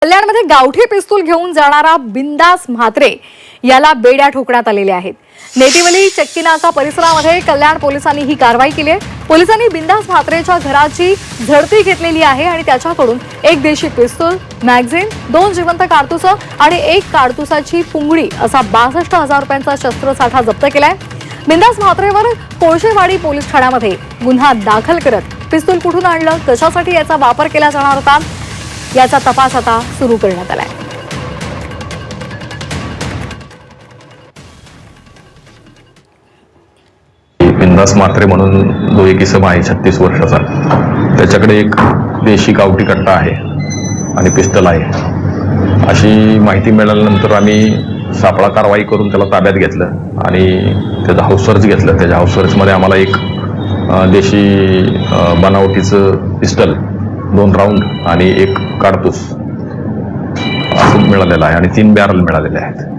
कल्याणमध्ये गावठी पिस्तूल घेऊन जाणारा बिंदास म्हात्रे याला बेड्या ठोकण्यात आलेल्या आहेत। नेटिवली चक्कीनाका परिसरामध्ये कल्याण पोलिसांनी ही कारवाई केली आहे। पोलिसांनी बिंदास म्हात्रेच्या घराची झडती घेतलेली आहे आणि त्याच्याकडून एक देशी पिस्तूल, मॅगझिन, 2 जिवंत कारतूस आणि 1 कारतूसाची पुंगडी असा 62,000 रुपयांचा शस्त्रसाठा जप्त केलाय। बिंदास म्हात्रेवर कोळशेवाडी पोलीस ठाण्यामध्ये गुन्हा दाखल करत पिस्तूल कुठून आणलं, कशासाठी याचा वापर केला जाणार होता याचा तपास आता सुरू करण्यात आलाय। बिंदास म्हात्रे म्हणून जो एक इसम आहे 36 वर्षाचा, त्याच्याकडे एक देशी गावठी कट्टा आहे आणि पिस्टल आहे अशी माहिती मिळाल्यानंतर आम्ही सापळा कारवाई करून त्याला ताब्यात घेतलं आणि त्याचा हाऊस सर्च घेतलं। त्याच्या हाऊस सर्चमध्ये आम्हाला एक देशी बनावटीचं पिस्टल, 2 राऊंड आणि 1 कारतूस असं मिळालेलं आहे आणि 3 बॅरल मिळालेले आहेत।